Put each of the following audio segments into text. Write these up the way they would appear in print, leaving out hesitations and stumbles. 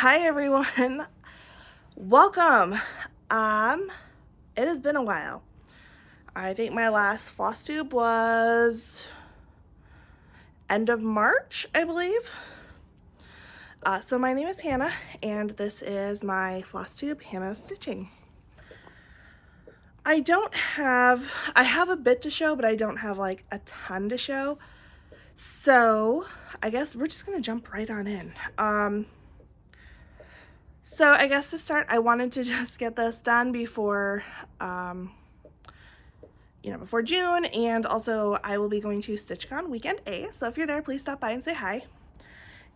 Hi everyone, welcome. It has been a while. I think my last Flosstube was end of March, I believe. So my name is Hannah, and this is my Flosstube, Hannah's Stitching. I have a bit to show, but I don't have like a ton to show. So I guess we're just gonna jump right on in. So I guess to start, I wanted to just get this done before, before June, and also I will be going to StitchCon Weekend A, so if you're there, please stop by and say hi.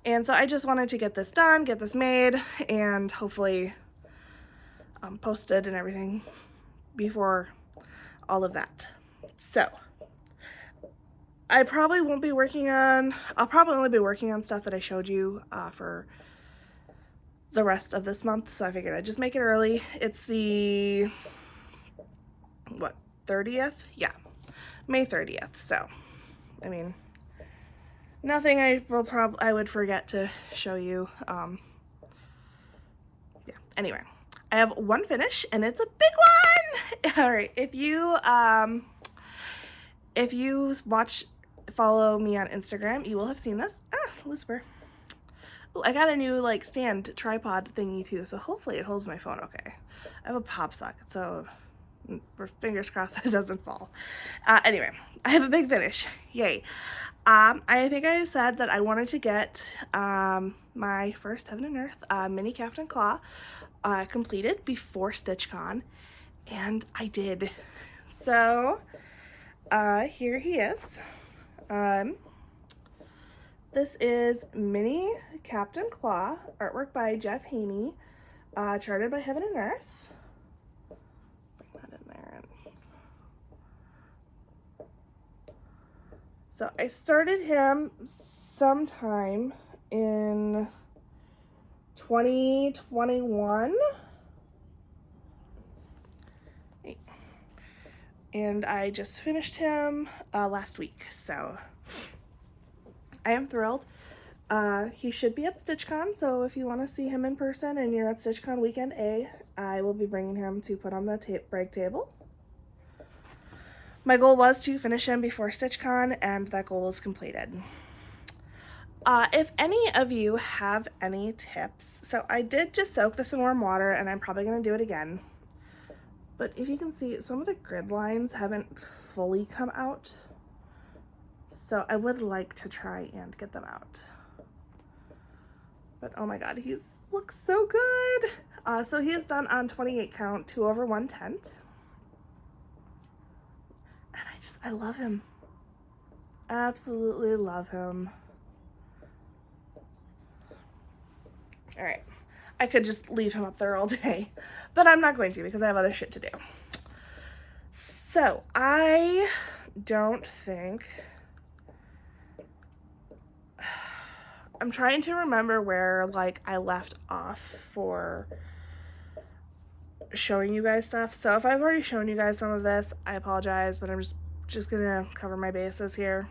And so I just wanted to get this done, get this made, and hopefully posted and everything before all of that. So I probably won't be working on, I'll probably only be working on stuff that I showed you for the rest of this month, so I figured I'd just make it early. It's the, 30th? Yeah, May 30th, so, I mean, nothing I would forget to show you. Yeah, anyway, I have one finish, and it's a big one! Alright, if you follow me on Instagram, you will have seen this. Lucifer. Ooh, I got a new stand tripod thingy too, so hopefully it holds my phone okay. I have a pop socket, so we're fingers crossed it doesn't fall. Anyway, I have a big finish. Yay. I think I said that I wanted to get my first Heaven and Earth mini Captain Claw completed before StitchCon, and I did. So here he is. This is Mini Captain Claw, artwork by Jeff Haney, charted by Heaven and Earth. Bring that in there. So I started him sometime in 2021. And I just finished him last week, so I am thrilled. He should be at StitchCon, so if you want to see him in person and you're at StitchCon Weekend A, I will be bringing him to put on the break table. My goal was to finish him before StitchCon, and that goal was completed. If any of you have any tips, so I did just soak this in warm water, and I'm probably going to do it again. But if you can see, some of the grid lines haven't fully come out. So I would like to try and get them out. But oh my god, he looks so good. So he is done on 28 count, 2/1 tent. And I love him. Absolutely love him. All right, I could just leave him up there all day, but I'm not going to because I have other shit to do. So I don't think, I'm trying to remember where I left off for showing you guys stuff. So if I've already shown you guys some of this, I apologize, but I'm just gonna cover my bases here.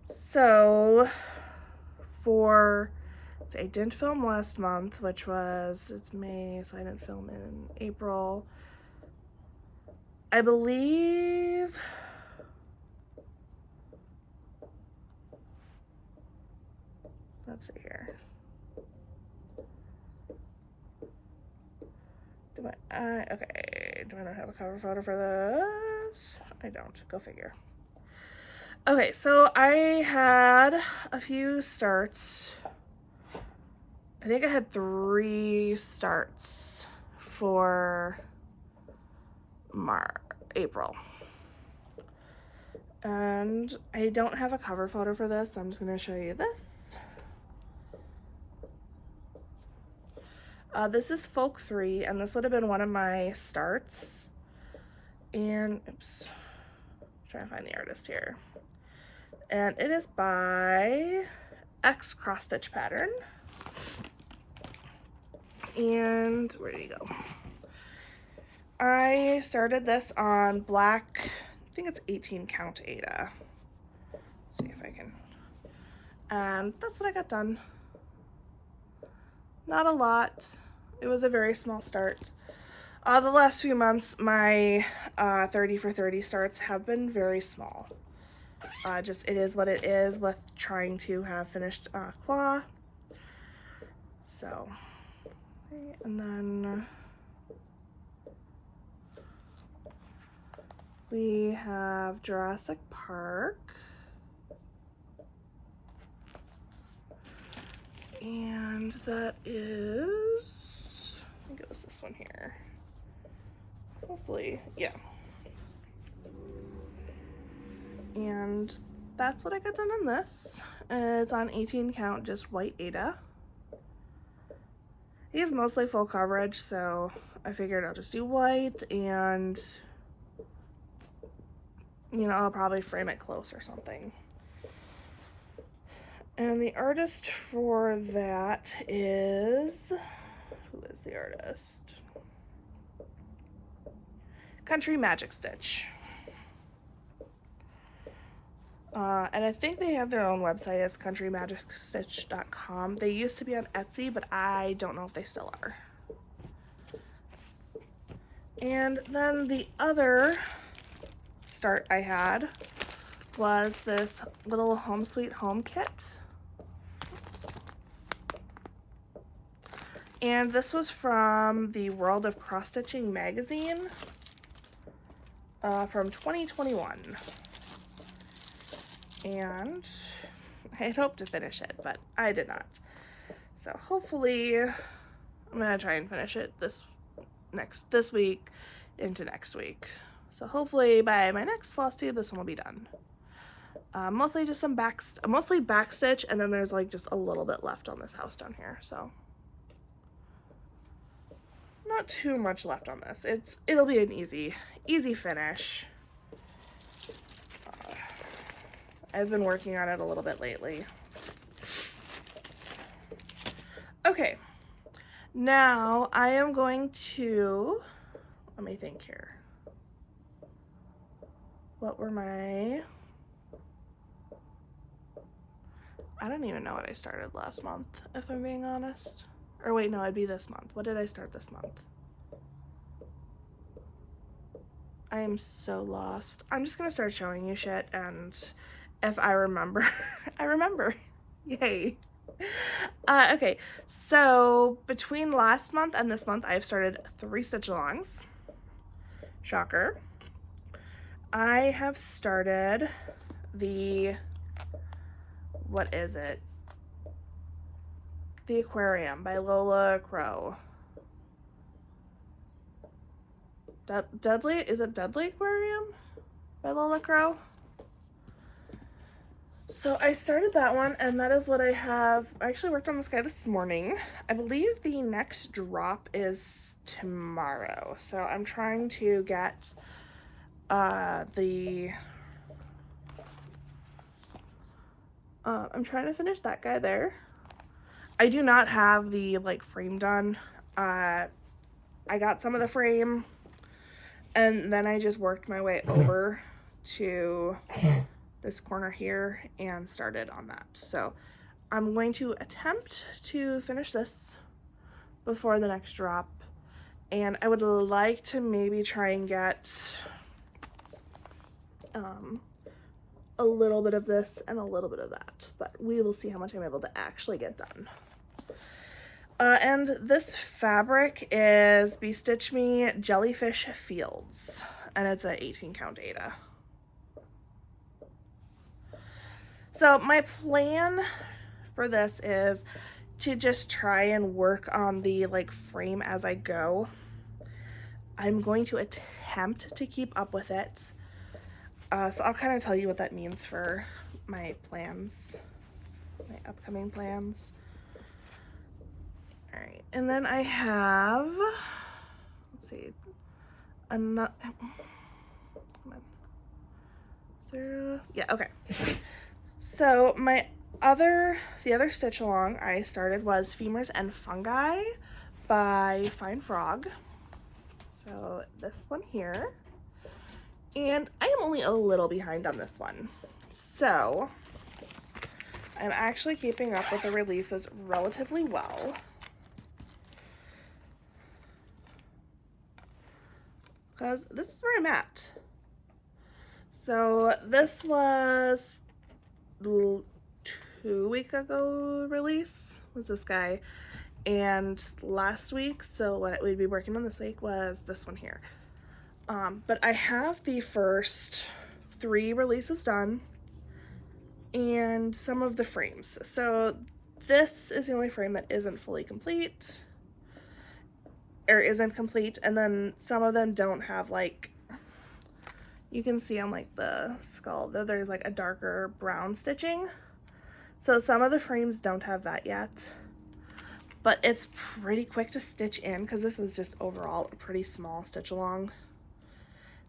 So I didn't film last month, which was, it's May, so I didn't film in April. I believe let's see here. Do I not have a cover photo for this? I don't. Go figure. Okay, so I had a few starts. I think I had 3 starts for April. And I don't have a cover photo for this, so I'm just going to show you this. This is Folk 3, and this would have been one of my starts. And, oops, trying to find the artist here. And it is by X Cross Stitch Pattern. And where did he go? I started this on black, I think it's 18 count Ada. Let's see if I can. And that's what I got done. Not a lot. It was a very small start. The last few months, my 30 for 30 starts have been very small. Just it is what it is with trying to have finished claw. So, and then we have Jurassic Park. And that is, I think it was this one here. Hopefully, yeah. And that's what I got done on this. It's on 18 count, just white Ada. He is mostly full coverage, so I figured I'll just do white and, you know, I'll probably frame it close or something. And the artist for that is, who is the artist? Country Magic Stitch. And I think they have their own website. It's countrymagicstitch.com. They used to be on Etsy, but I don't know if they still are. And then the other start I had was this little Home Sweet Home kit. And this was from the World of Cross Stitching magazine from 2021. And I had hoped to finish it, but I did not. So hopefully I'm gonna try and finish it this week into next week. So hopefully by my next Flosstube, this one will be done. Mostly just some mostly backstitch, and then there's like just a little bit left on this house down here. So not too much left on this. It'll be an easy finish. I've been working on it a little bit lately. Okay, now I am going to, let me think here. What were my, I don't even know what I started last month, if I'm being honest. Or wait, no, it'd be this month. What did I start this month? I am so lost. I'm just gonna start showing you shit, and if I remember, I remember. Yay. Okay, so between last month and this month, I've started 3 stitch-alongs. Shocker. I have started the, what is it? The Aquarium by Lola Crow. Dudley? Is it Dudley Aquarium by Lola Crow? So I started that one, and that is what I have. I actually worked on this guy this morning. I believe the next drop is tomorrow. So I'm trying to get I'm trying to finish that guy there. I do not have the like frame done. I got some of the frame, and then I just worked my way over to this corner here and started on that. So I'm going to attempt to finish this before the next drop, and I would like to maybe try and get a little bit of this and a little bit of that, but we will see how much I'm able to actually get done. And this fabric is Be Stitch Me Jellyfish Fields, and it's a 18 count Ada. So my plan for this is to just try and work on the like frame as I go. I'm going to attempt to keep up with it. So I'll kind of tell you what that means for my plans, my upcoming plans. All right, and then I have, let's see, another, come on, yeah, okay. So the other stitch along I started was Femurs and Fungi by Fine Frog. So this one here. And I am only a little behind on this one. So I'm actually keeping up with the releases relatively well. because this is where I'm at. So this was 2 weeks ago release, was this guy. And last week, so what we'd be working on this week was this one here. But I have the first 3 releases done and some of the frames. So this is the only frame that isn't fully complete, or isn't complete, and then some of them don't have, like, you can see on like the skull that there's like a darker brown stitching. So some of the frames don't have that yet, but it's pretty quick to stitch in because this is just overall a pretty small stitch along.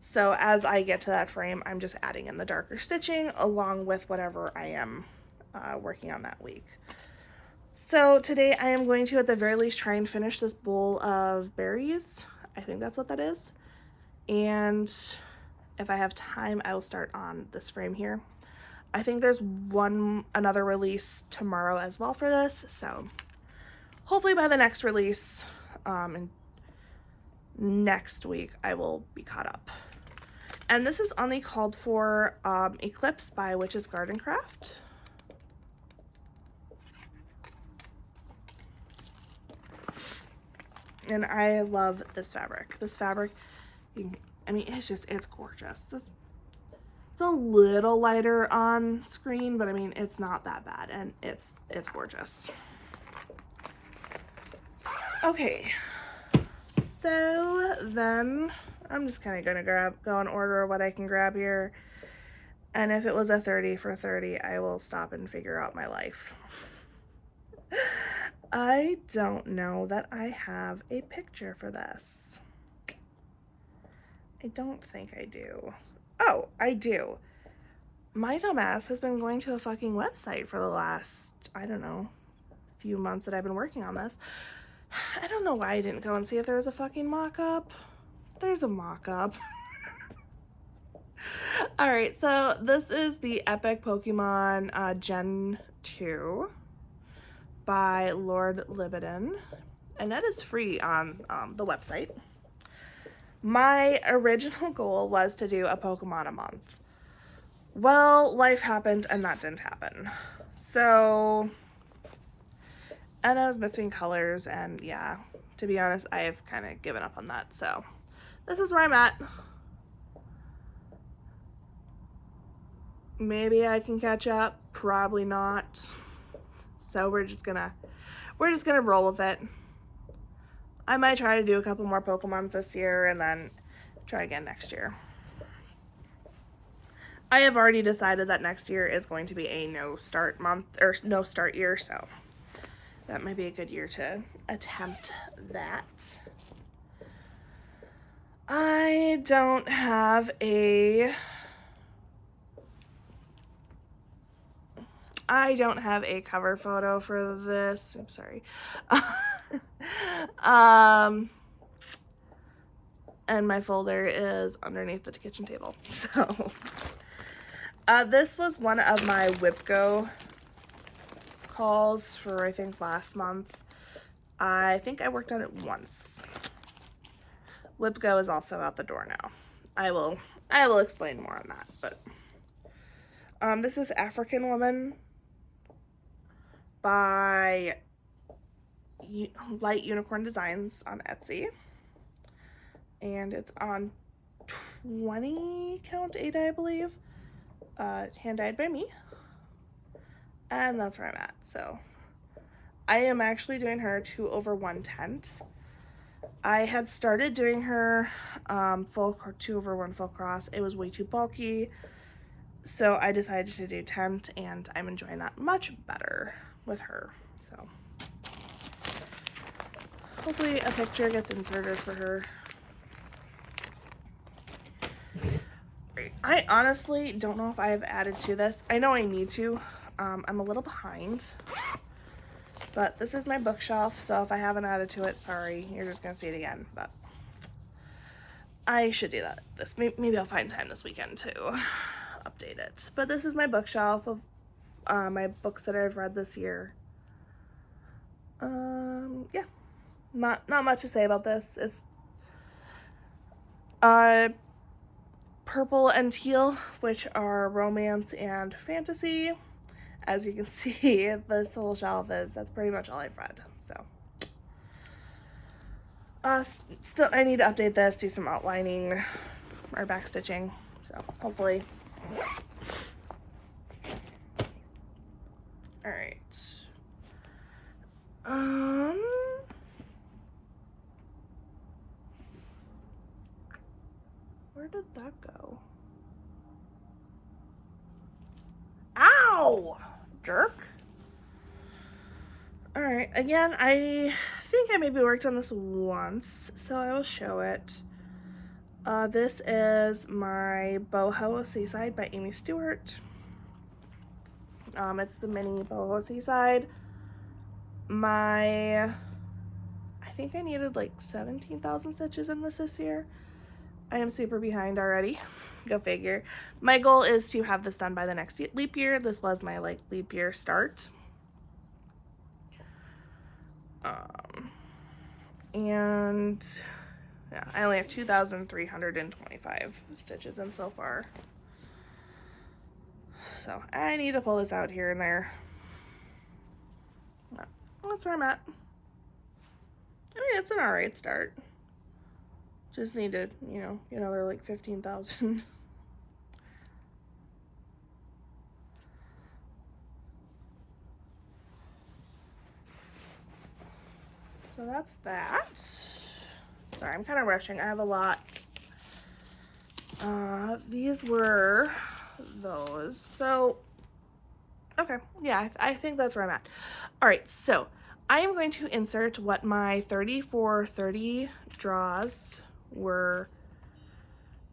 So as I get to that frame, I'm just adding in the darker stitching along with whatever I am working on that week. So today I am going to, at the very least, try and finish this bowl of berries. I think that's what that is. And if I have time, I will start on this frame here. I think there's another release tomorrow as well for this. So hopefully by the next release, and next week, I will be caught up. And this is on the called for Eclipse by Witch's Garden Craft. And I love this fabric. This fabric, I mean, it's gorgeous. It's a little lighter on screen, but I mean, it's not that bad, and it's gorgeous. Okay, so then I'm just kind of gonna go in order what I can grab here. And if it was a 30 for 30, I will stop and figure out my life. I don't know that I have a picture for this. I don't think I do. Oh, I do. My dumbass has been going to a fucking website for the last, I don't know, few months that I've been working on this. I don't know why I didn't go and see if there was a fucking mock-up. There's a mock-up. Alright, so this is the Epic Pokemon Gen 2 by Lord Libidin, and that is free on the website. My original goal was to do a Pokemon a month. Well, life happened and that didn't happen. So, and I was missing colors, and yeah, to be honest, I have kind of given up on that. So this is where I'm at. Maybe I can catch up, probably not. So we're just gonna roll with it. I might try to do a couple more Pokemons this year and then try again next year. I have already decided that next year is going to be a no start month, or no start year, so that might be a good year to attempt that. I don't have a cover photo for this. I'm sorry. And my folder is underneath the kitchen table. So, this was one of my WIPGO calls for, I think, last month. I think I worked on it once. WIPGO is also out the door now. I will explain more on that, but this is African Woman by Light Unicorn Designs on Etsy, and it's on 20 count 8, I believe, hand dyed by me, and that's where I'm at. So I am actually doing her 2/1 tent. I had started doing her 2/1 full cross. It was way too bulky, so I decided to do tent, and I'm enjoying that much better with her. So hopefully a picture gets inserted for her. I honestly don't know if I have added to this. I know I need to. I'm a little behind, but this is my bookshelf, so if I haven't added to it, sorry, you're just gonna see it again, but I should do that. Maybe I'll find time this weekend to update it. But this is my bookshelf of my books that I've read this year. Yeah, not much to say about this. It's Purple and teal, which are romance and fantasy. As you can see, this little shelf that's pretty much all I've read. So, still, I need to update this, do some outlining or back stitching. So, hopefully. All right. Where did that go? Ow! Jerk. All right, again, I think I maybe worked on this once, so I will show it. This is my Boho Seaside by Amy Stewart. It's the mini Boho Seaside. I think I needed like 17,000 stitches in this year. I am super behind already. Go figure. My goal is to have this done by the next leap year. This was my like leap year start. And yeah, I only have 2,325 stitches in so far. So I need to pull this out here and there. Well, that's where I'm at. I mean, it's an alright start. Just need to, you know, get another like 15,000. So that's that. Sorry, I'm kind of rushing. I have a lot. These were those. So, okay. Yeah, I think that's where I'm at. All right, so I am going to insert what my 30 draws were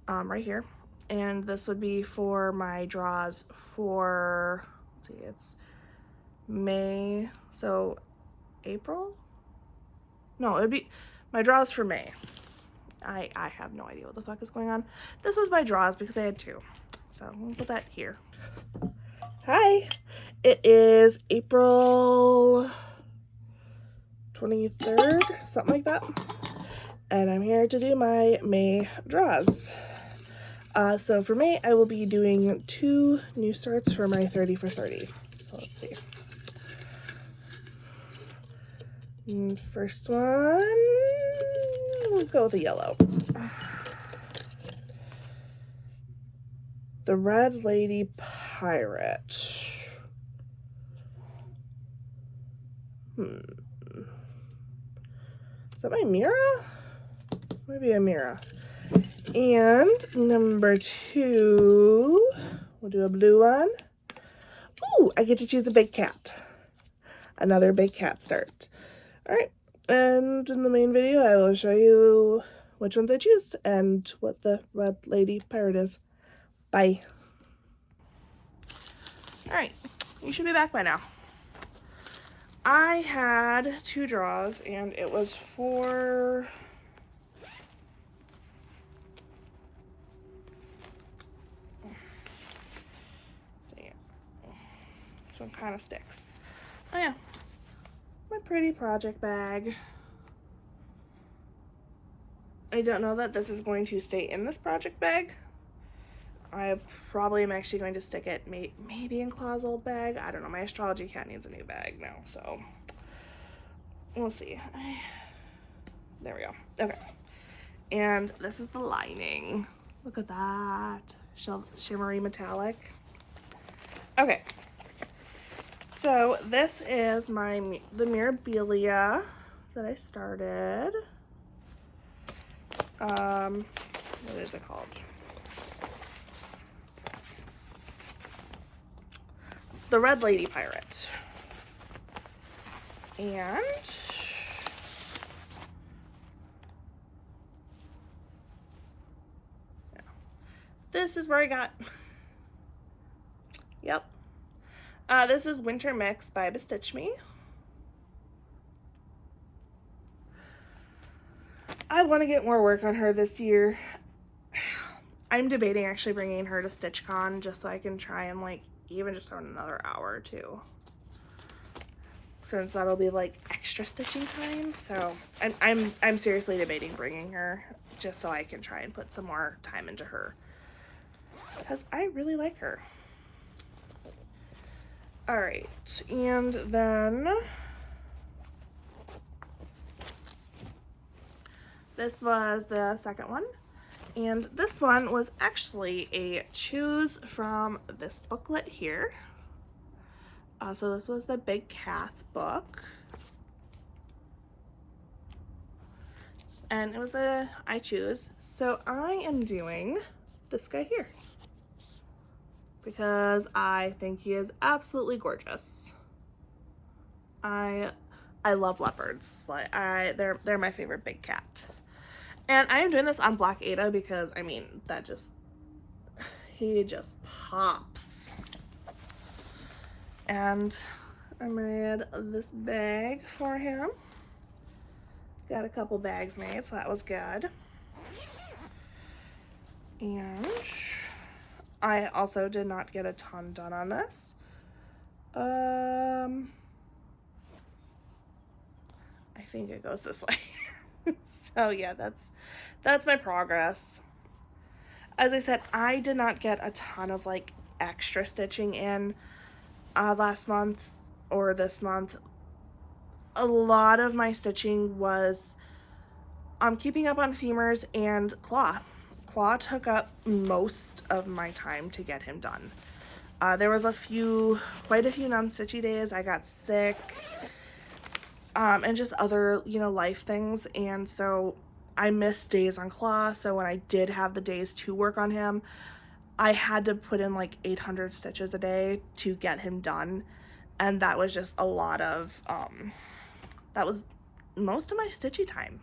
right here. And this would be for my draws for, let's see, it's May, so April? No, it would be my draws for May. I have no idea what the fuck is going on. This was my draws because I had two. So I'm gonna put that here. Hi, it is April 23rd, something like that. And I'm here to do my May draws. So for May, I will be doing 2 new starts for my 30 for 30. So let's see. First one, we'll go with the yellow. The Red Lady Pirate. Is that my Mira? Maybe a Mira. And number 2, we'll do a blue one. Ooh, I get to choose a big cat. Another big cat start. All right, and in the main video, I will show you which ones I choose and what the Red Lady Pirate is. Bye. All right, you should be back by now. I had 2 draws, and it was for dang it. This one kind of sticks. Oh yeah. My pretty project bag. I don't know that this is going to stay in this project bag. I probably am actually going to stick it maybe in Claw's old bag. I don't know. My astrology cat needs a new bag now, so we'll see. There we go. Okay. And this is the lining. Look at that. Shimmery metallic. Okay. So this is the Mirabilia that I started. What is it called? The Red Lady Pirate. And yeah. This is where I got. Yep. This is Winter Mix by Bestitch Me. I want to get more work on her this year. I'm debating actually bringing her to StitchCon just so I can try and like even just on another hour or two, since that'll be like extra stitching time. So I'm seriously debating bringing her just so I can try and put some more time into her, because I really like her. All right, and then this was the second one, and this one was actually a choose from this booklet here. So this was the Big Cats book, and it was a I choose. So I am doing this guy here because I think he is absolutely gorgeous. I love leopards. Like they're my favorite big cat. And I am doing this on Black Ada because I mean he just pops. And I made this bag for him. Got a couple bags made, so that was good. And I also did not get a ton done on this. I think it goes this way. So yeah, that's my progress. As I said, I did not get a ton of like extra stitching in last month or this month. A lot of my stitching was keeping up on femurs and claw. Claw took up most of my time to get him done. There was quite a few non-stitchy days. I got sick, and just other, life things. And so I missed days on claw. So when I did have the days to work on him, I had to put in like 800 stitches a day to get him done. And that was just a lot of, that was most of my stitchy time.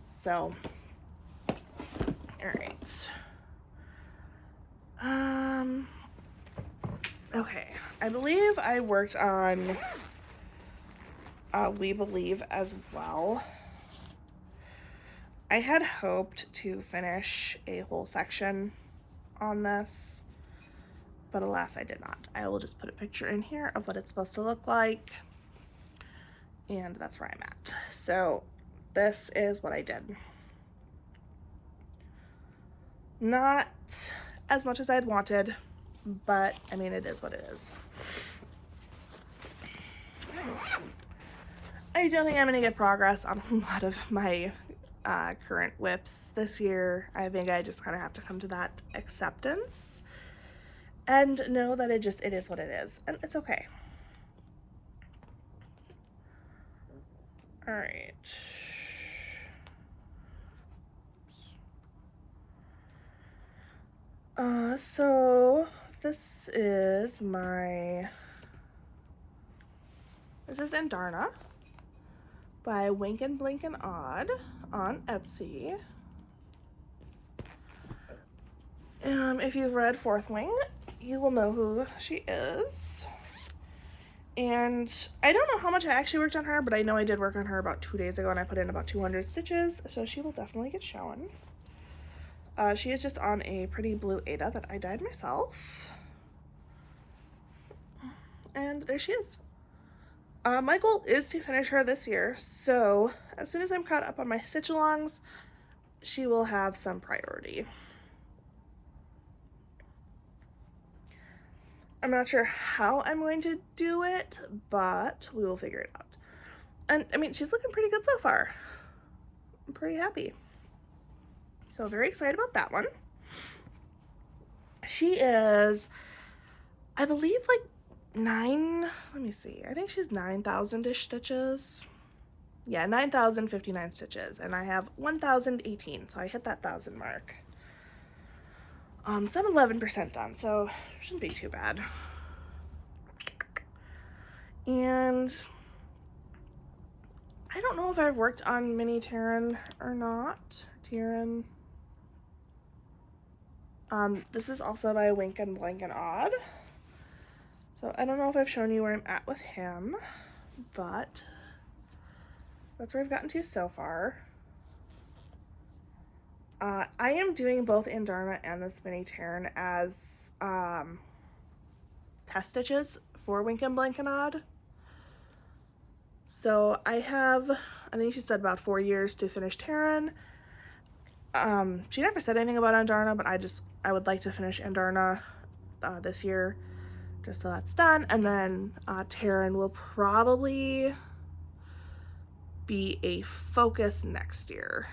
So, all right. Okay, I believe I worked on We Believe as well. I had hoped to finish a whole section on this, but alas, I did not. I will just put a picture in here of what it's supposed to look like, and that's where I'm at. So this is what I did. Not as much as I'd wanted, but I mean, it is what it is. I don't think I'm gonna get progress on a lot of my current whips this year. I think I just kind of have to come to that acceptance and know that it is what it is, and it's okay. All right. So this is Indarna by Wink and Blink and Odd on Etsy. If you've read Fourth Wing, you will know who she is. And I don't know how much I actually worked on her, but I know I did work on her about 2 days ago, and I put in about 200 stitches, so she will definitely get shown. She is just on a pretty blue Ada that I dyed myself. And there she is. My goal is to finish her this year, so as soon as I'm caught up on my stitch-alongs, she will have some priority. I'm not sure how I'm going to do it, but we will figure it out. And I mean, she's looking pretty good so far. I'm pretty happy. So very excited about that one. She is, I believe, like I think she's 9,000-ish stitches. Yeah, 9,059 stitches, and I have 1,018, so I hit that 1,000 mark. So I'm 11% done, so shouldn't be too bad. And I don't know if I've worked on Mini Terran or not. Terran. This is also by Wink and Blink and Odd. So I don't know if I've shown you where I'm at with him, but that's where I've gotten to so far. I am doing both Indarna and this Mini Terran as test stitches for Wink and Blink and Odd. So I think she said about 4 years to finish Terran, She never said anything about Andarna, but I would like to finish Andarna this year, just so that's done. And then Terran will probably be a focus next year.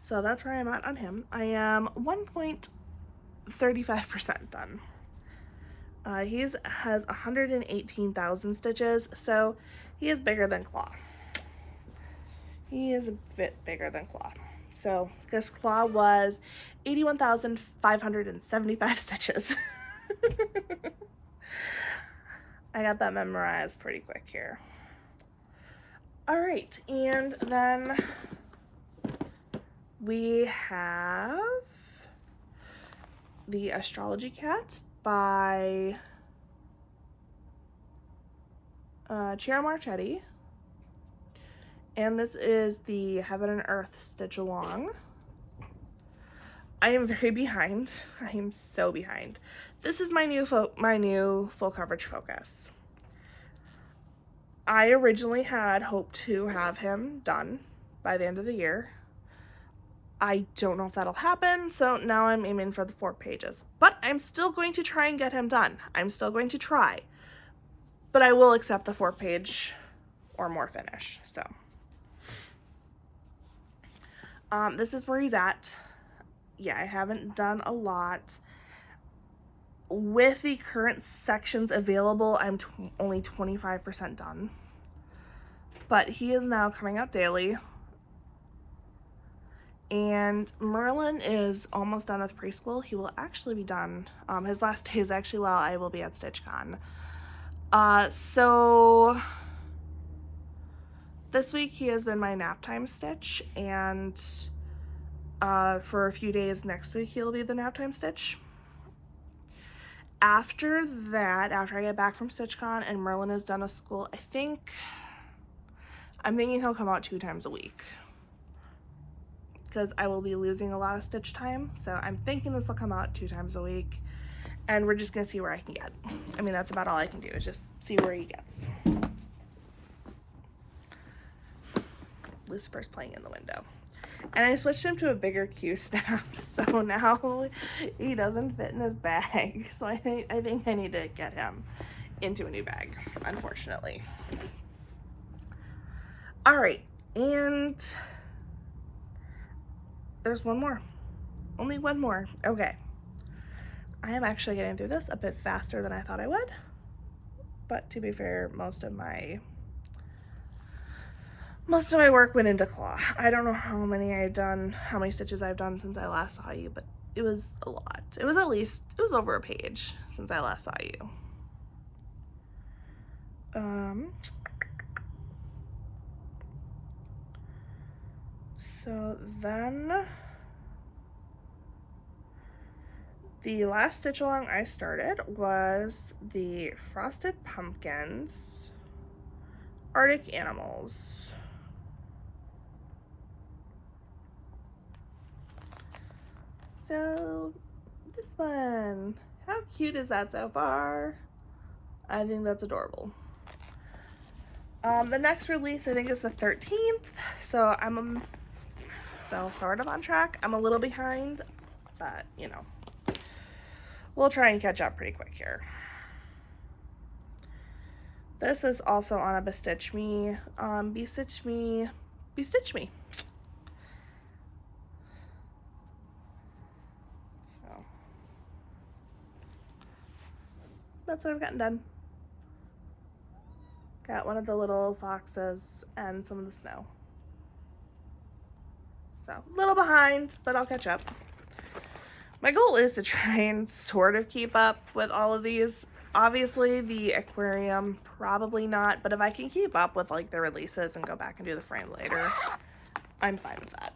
So that's where I'm at on him. I am 1.35% done. He has 118,000 stitches, so he is bigger than Claw. He is a bit bigger than Claw. So this Claw was 81,575 stitches. I got that memorized pretty quick here. All right, and then we have the Astrology Cat by Chiara Marchetti. And this is the Heaven and Earth Stitch Along. I am very behind. I am so behind. This is my new full coverage focus. I originally had hoped to have him done by the end of the year. I don't know if that'll happen, so now I'm aiming for the 4 pages. But I'm still going to try and get him done. I'm still going to try. But I will accept the 4-page or more finish, so. This is where he's at. Yeah, I haven't done a lot. With the current sections available, I'm only 25% done. But he is now coming out daily. And Merlin is almost done with preschool. He will actually be done. His last day is actually while I will be at StitchCon. So this week he has been my nap time stitch, and for a few days next week he'll be the nap time stitch. After that, after I get back from StitchCon and Merlin is done with school, I'm thinking he'll come out 2 times a week, because I will be losing a lot of stitch time. So I'm thinking this will come out 2 times a week, and we're just gonna see where I can get. I mean, that's about all I can do, is just see where he gets. Lucifer's playing in the window. And I switched him to a bigger Q staff, so now he doesn't fit in his bag. So I think I need to get him into a new bag, unfortunately. All right, and there's one more. Only one more. Okay. I am actually getting through this a bit faster than I thought I would. But to be fair, most of my work went into Claw. I don't know how many stitches I've done since I last saw you, but it was a lot. It was over a page since I last saw you. So then the last stitch along I started was the Frosted Pumpkins Arctic Animals. So this one, how cute is that so far? I think that's adorable. The next release I think is the 13th, so I'm still sort of on track. I'm a little behind, but you know, we'll try and catch up pretty quick here. This is also on a Bestitch Me. Bestitch Me. So that's what I've gotten done. Got one of the little foxes and some of the snow. So a little behind, but I'll catch up. My goal is to try and sort of keep up with all of these. Obviously the aquarium, probably not, but if I can keep up with like the releases and go back and do the frame later, I'm fine with that.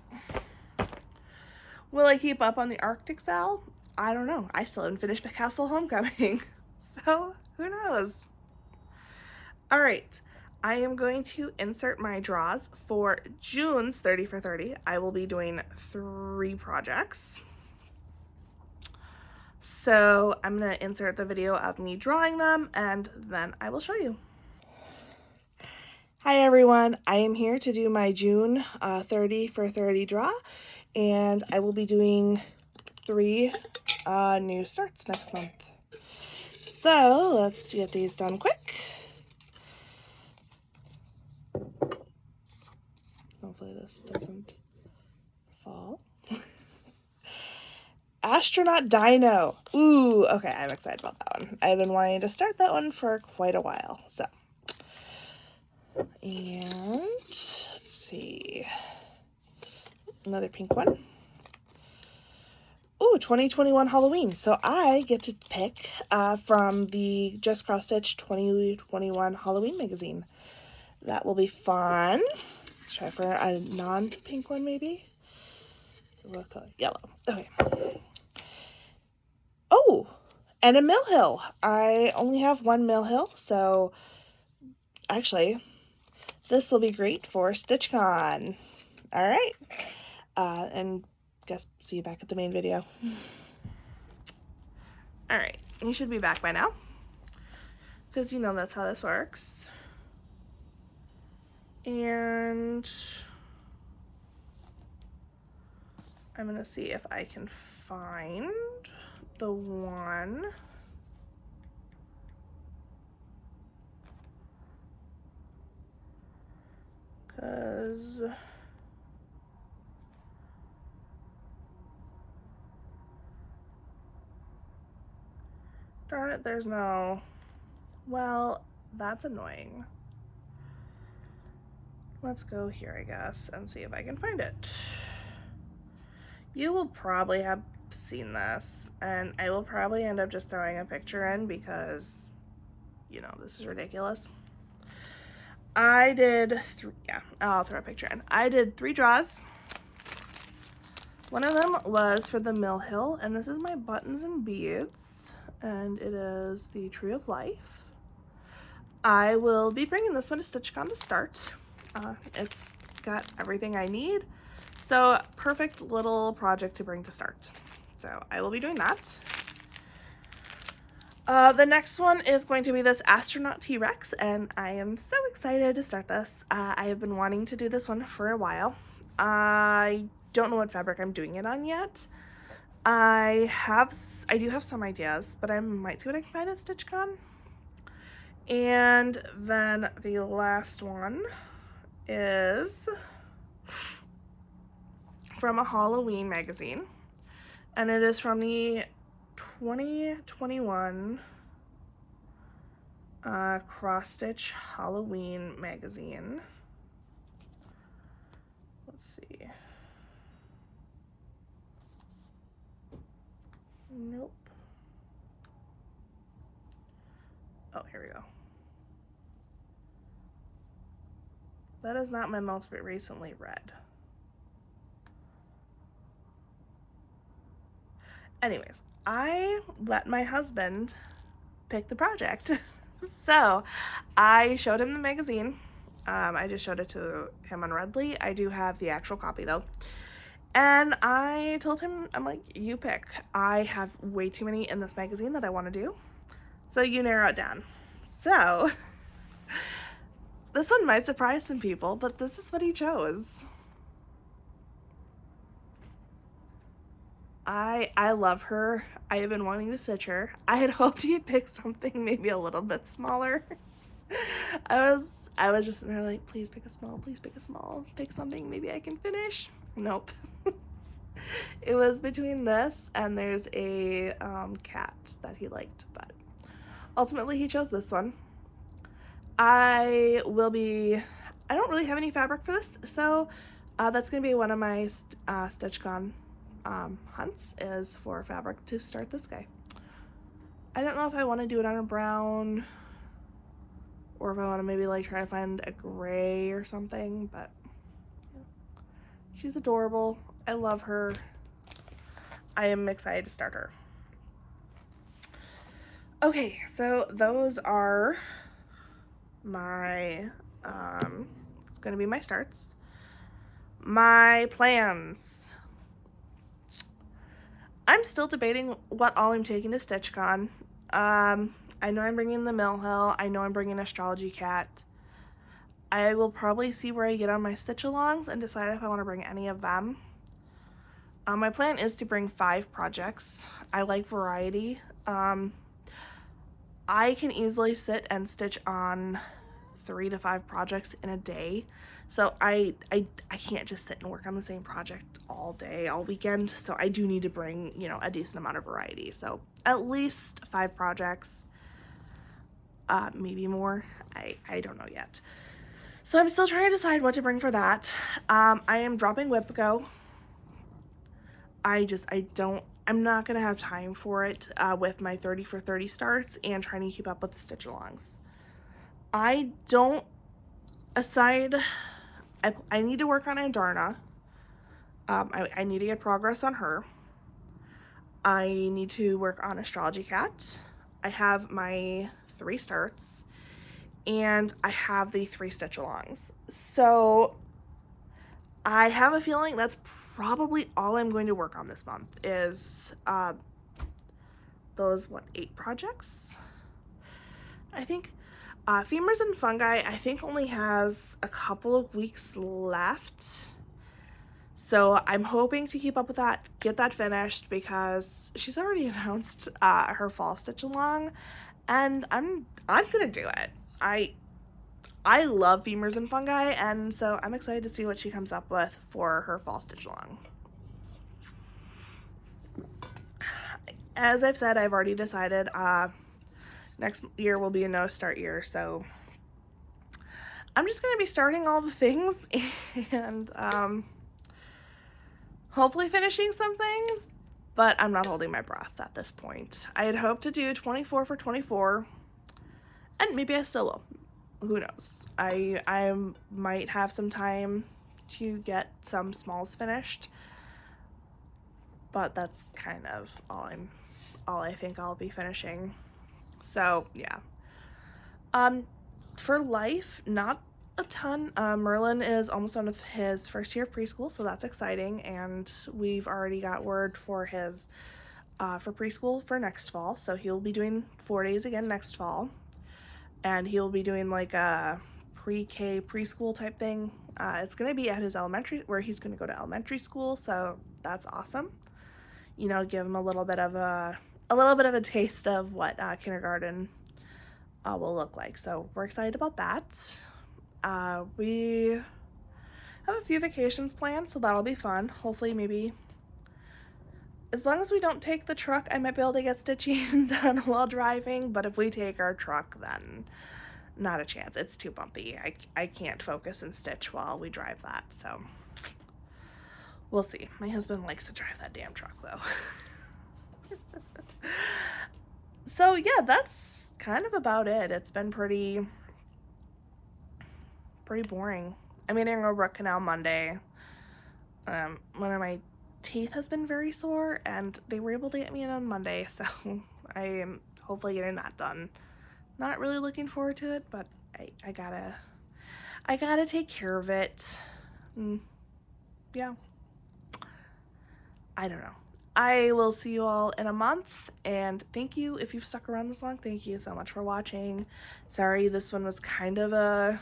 Will I keep up on the Arctic Cell? I don't know. I still haven't finished the Castle Homecoming, so who knows? All right, I am going to insert my draws for June's 30 for 30. I will be doing 3 projects. So I'm going to insert the video of me drawing them, and then I will show you. Hi everyone, I am here to do my June 30 for 30 draw, and I will be doing 3 new starts next month. So let's get these done quick. Hopefully this doesn't fall. Astronaut Dino. Ooh, okay, I'm excited about that one. I've been wanting to start that one for quite a while, so. And let's see. Another pink one. Ooh, 2021 Halloween. So I get to pick from the Just Cross Stitch 2021 Halloween magazine. That will be fun. Let's try for a non-pink one, maybe. What color? Yellow. Okay. Oh, and a Mill Hill. I only have one Mill Hill, so actually, this will be great for StitchCon. All right. And guess see you back at the main video. All right, you should be back by now, because you know that's how this works. And I'm gonna see if I can find the one because darn it, there's no, well, that's annoying. Let's go here, I guess, and see if I can find it. You will probably have seen this, and I will probably end up just throwing a picture in because, you know, this is ridiculous. I did I'll throw a picture in. I did 3 draws. One of them was for the Mill Hill, and this is my buttons and beads, and it is the Tree of Life. I will be bringing this one to StitchCon to start. It's got everything I need, so perfect little project to bring to start. So I will be doing that. The next one is going to be this Astronaut T-Rex, and I am so excited to start this. I have been wanting to do this one for a while. I don't know what fabric I'm doing it on yet. I do have some ideas, but I might see what I can find at StitchCon. And then the last one is from a Halloween magazine, and it is from the 2021 Cross Stitch Halloween magazine. Let's see. Nope. Oh, here we go. That is not my most recently read. Anyways, I let my husband pick the project. So I showed him the magazine. I just showed it to him on Redly. I do have the actual copy though. And I told him, I'm like, you pick. I have way too many in this magazine that I want to do. So you narrow it down. So this one might surprise some people, but this is what he chose. I love her. I have been wanting to stitch her. I had hoped he'd pick something maybe a little bit smaller. I was just in there like, please pick a small, please pick a small, pick something maybe I can finish. Nope. It was between this and there's a cat that he liked, but ultimately he chose this one. I don't really have any fabric for this, so that's gonna be one of my StitchCon hunts is for fabric to start this guy. I don't know if I want to do it on a brown or if I want to maybe like try to find a gray or something, but yeah. She's adorable. I love her. I am excited to start her. Okay, so those are my it's gonna be my starts. My plans. I'm still debating what all I'm taking to StitchCon. I know I'm bringing the Mill Hill. I know I'm bringing Astrology Cat. I will probably see where I get on my stitch-alongs and decide if I want to bring any of them. My plan is to bring 5 projects. I like variety. I can easily sit and stitch on 3 to 5 projects in a day. So I can't just sit and work on the same project all day, all weekend. So I do need to bring, you know, a decent amount of variety. So at least 5 projects, maybe more. I don't know yet. So I'm still trying to decide what to bring for that. I am dropping WIPCO. I'm not gonna have time for it with my 30 for 30 starts and trying to keep up with the stitch-alongs. I need to work on Andarna. I need to get progress on her. I need to work on Astrology Cat. I have my 3 starts, and I have the 3 stitch-alongs. So I have a feeling that's probably all I'm going to work on this month is those 8 projects, I think. Femurs and Fungi, I think, only has a couple of weeks left. So I'm hoping to keep up with that, get that finished, because she's already announced her fall stitch along, and I'm gonna do it. I love Femurs and Fungi, and so I'm excited to see what she comes up with for her fall stitch along. As I've said, I've already decided next year will be a no start year, so I'm just gonna be starting all the things and hopefully finishing some things, but I'm not holding my breath at this point. I had hoped to do 24 for 24, and maybe I still will. Who knows? I might have some time to get some smalls finished, but that's kind of all I think I'll be finishing. So yeah. For life, not a ton. Merlin is almost done with his first year of preschool, so that's exciting, and we've already got word for his for preschool for next fall. So he'll be doing 4 days again next fall, and he'll be doing like a pre-K preschool type thing. It's gonna be at his elementary, where he's gonna go to elementary school, so that's awesome. You know, give him a little bit of a taste of what kindergarten will look like. So we're excited about that. We have a few vacations planned, so that'll be fun. Hopefully, maybe as long as we don't take the truck, I might be able to get stitching done while driving, but if we take our truck, then not a chance. It's too bumpy. I can't focus and stitch while we drive that, so we'll see. My husband likes to drive that damn truck, though. So yeah, that's kind of about it. It's been pretty boring. I mean, I'm gonna root canal Monday. One of my teeth has been very sore, and they were able to get me in on Monday, so I am hopefully getting that done. Not really looking forward to it, but I gotta take care of it. Yeah. I don't know. I will see you all in a month, and thank you if you've stuck around this long. Thank you so much for watching. Sorry, this one was kind of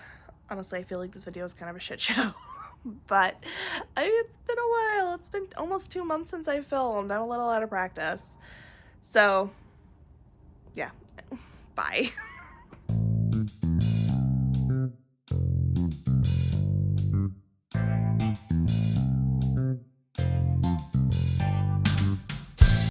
honestly, I feel like this video is kind of a shit show. But it's been a while. It's been almost 2 months since I filmed. I'm a little out of practice. So, yeah. Bye.